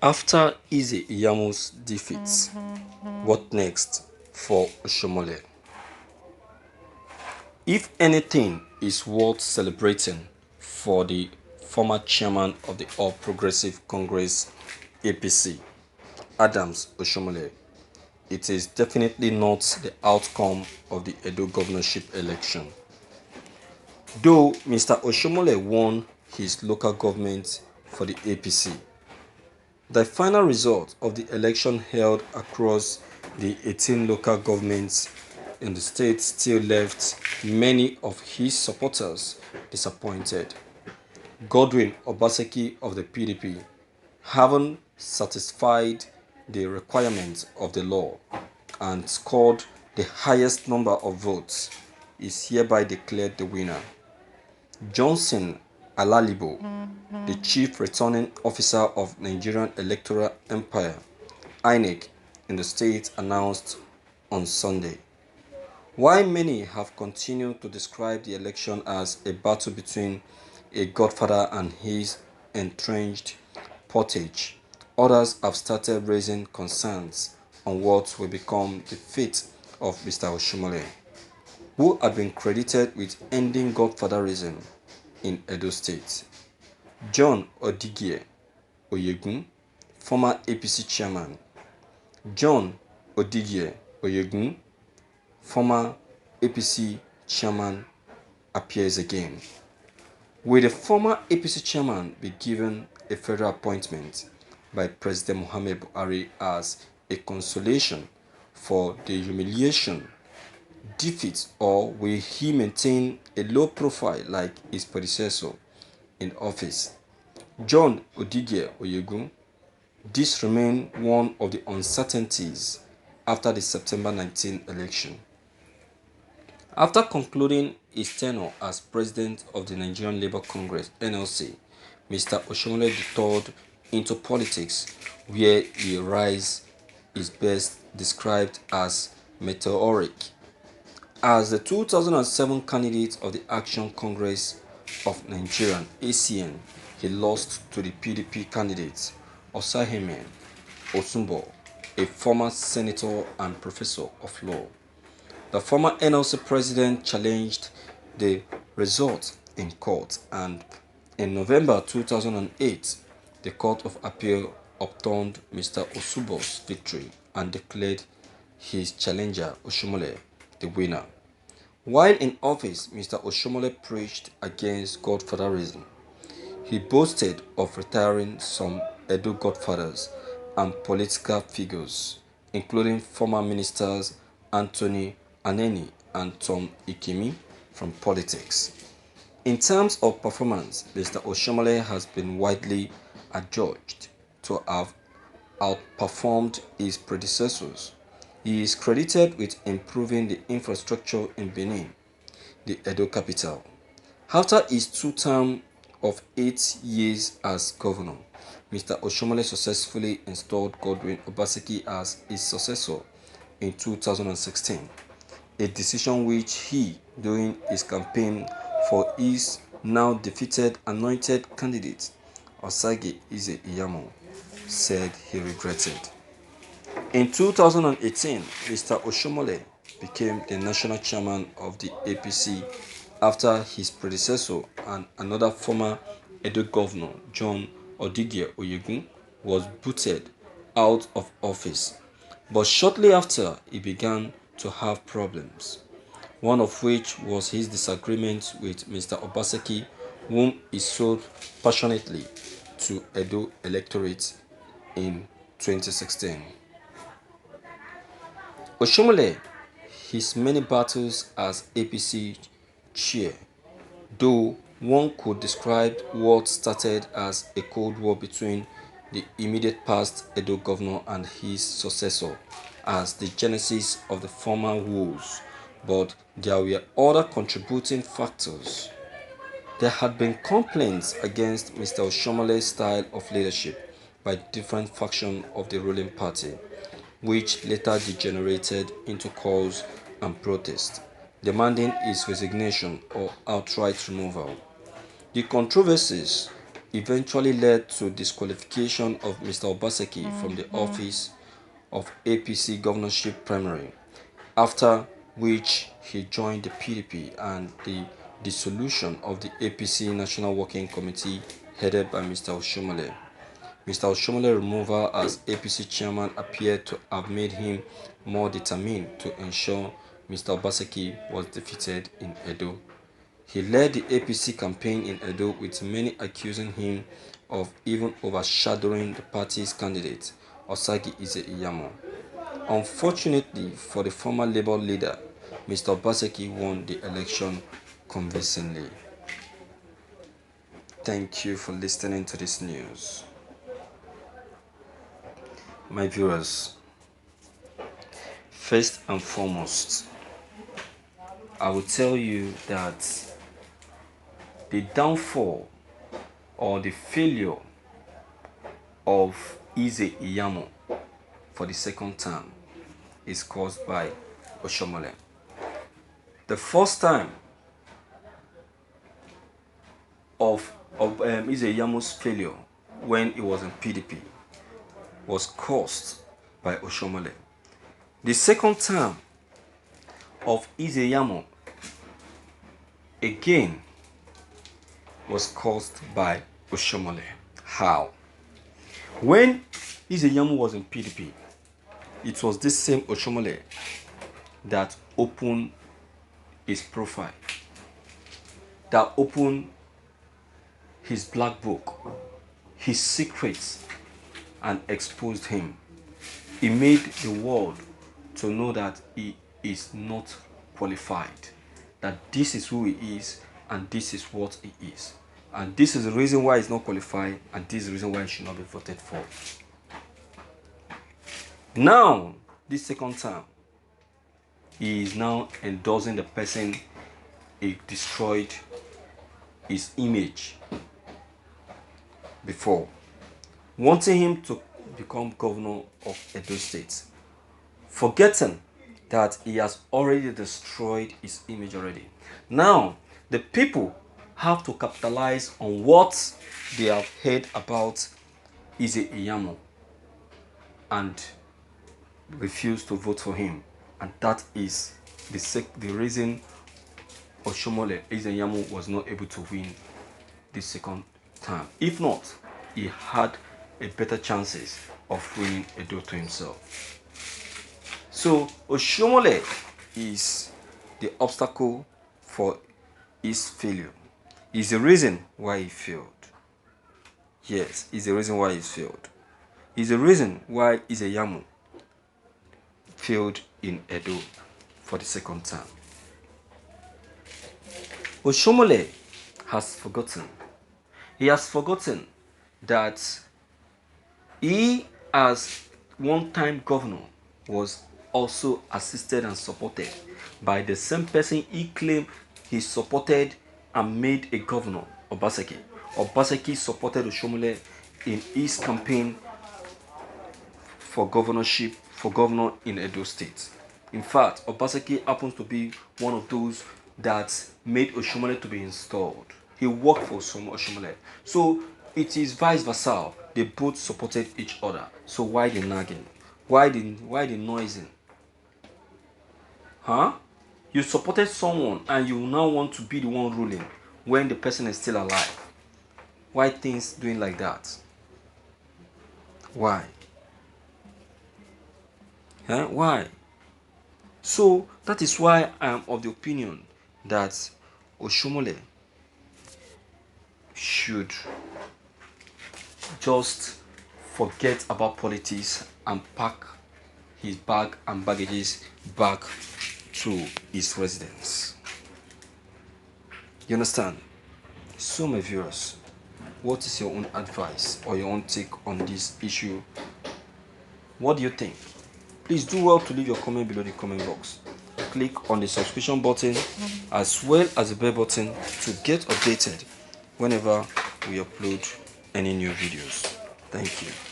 After Iyamu's defeat, what next for Oshiomole? If anything is worth celebrating for the former chairman of the All Progressive Congress APC, Adams Oshiomole, it is definitely not the outcome of the Edo governorship election. Though Mr. Oshiomole won his local government for the APC, the final result of the election held across the 18 local governments in the state still left many of his supporters disappointed. Godwin Obaseki of the PDP, having satisfied the requirements of the law and scored the highest number of votes, is hereby declared the winner. Johnson Alalibo, the Chief Returning Officer of Nigerian Electoral Empire (INEC) in the state, announced on Sunday. While many have continued to describe the election as a battle between a godfather and his entrenched portage, others have started raising concerns on what will become the fate of Mr. Oshiomole, who had been credited with ending godfatherism in Edo State. John Odigie Oyegun, former APC chairman. John Odigie Oyegun, former APC chairman, appears again. Will the former APC chairman be given a federal appointment by President Muhammad Buhari as a consolation for the humiliation, defeat, or will he maintain a low profile like his predecessor in office? John Odigie Oyegun, this remains one of the uncertainties after the September 19 election. After concluding his tenure as president of the Nigerian Labour Congress (NLC), Mr. Oshiomole detoured into politics, where his rise is best described as meteoric. As the 2007 candidate of the Action Congress of Nigeria (ACN), he lost to the PDP candidate Oshiomole Osunbo, a former senator and professor of law. The former NLC president challenged the result in court, and in November 2008, the Court of Appeal overturned Mr. Osunbo's victory and declared his challenger Oshiomole the winner. While in office, Mr. Oshiomole preached against godfatherism. He boasted of retiring some Edo godfathers and political figures, including former ministers Anthony Aneni and Tom Ikimi, from politics. In terms of performance, Mr. Oshiomole has been widely adjudged to have outperformed his predecessors. He is credited with improving the infrastructure in Benin, the Edo capital. After his two terms of 8 years as governor, Mr. Oshiomole successfully installed Godwin Obaseki as his successor in 2016, a decision which he, during his campaign for his now defeated anointed candidate Osage Iyamu, said he regretted. In 2018, Mr. Oshiomole became the national chairman of the APC after his predecessor and another former Edo governor, John Odigie Oyegun, was booted out of office. But shortly after, he began to have problems, one of which was his disagreement with Mr. Obaseki, whom he sold passionately to Edo electorate in 2016. Oshiomole, his many battles as APC chair, though one could describe what started as a cold war between the immediate past Edo governor and his successor as the genesis of the former woes, but there were other contributing factors. There had been complaints against Mr. Oshiomole's style of leadership by different factions of the ruling party, which later degenerated into calls and protests, demanding his resignation or outright removal. The controversies eventually led to disqualification of Mr. Obaseki from the office of APC governorship primary, after which he joined the PDP and the dissolution of the APC National Working Committee headed by Mr. Oshiomole. Mr. Oshomole's removal as APC chairman appeared to have made him more determined to ensure Mr. Obaseki was defeated in Edo. He led the APC campaign in Edo, with many accusing him of even overshadowing the party's candidate, Osagi Iyamu. Unfortunately for the former Labour leader, Mr. Obaseki won the election convincingly. Thank you for listening to this news. My viewers, first and foremost, I will tell you that the downfall or the failure of Iyamu for the second term is caused by Oshiomole. The first time of Iyamu's failure when he was in PDP was caused by Oshiomole. The second term of Iyamu again was caused by Oshiomole. How? When Iyamu was in PDP, it was this same Oshiomole that opened his profile, that opened his black book, his secrets, and exposed him. He made the world to know that he is not qualified, that this is who he is and this is what he is. And this is the reason why he's not qualified, and this is the reason why he should not be voted for. Now, this second term, he is now endorsing the person he destroyed his image before, wanting him to become governor of Edo State, forgetting that he has already destroyed his image already. Now, the people have to capitalize on what they have heard about Iyamu and refuse to vote for him. And that is the reason Oshiomole Iyamu was not able to win this second term. If not, he had a better chances of winning Edo to himself. So Oshiomole is the obstacle for his failure. Is the reason why he failed. Yes, is the reason why he failed. Is the reason why Iyamu failed in Edo for the second time. Oshiomole has forgotten. He has forgotten that he, as one-time governor, was also assisted and supported by the same person he claimed he supported and made a governor, Obaseki. Obaseki supported Oshiomole in his campaign for governor in Edo State. In fact, Obaseki happens to be one of those that made Oshiomole to be installed. He worked for Oshiomole. So it is vice versa. They both supported each other. So why the nagging? Why the noising? Huh? You supported someone and you now want to be the one ruling when the person is still alive. Why things doing like that? Why? Huh? Why? So that is why I am of the opinion that Oshiomole should just forget about politics and pack his bag and baggages back to his residence. You understand? So my viewers, what is your own advice or your own take on this issue? What do you think? Please do well to leave your comment below the comment box. Click on the subscription button as well as the bell button to get updated whenever we upload any new videos. Thank you.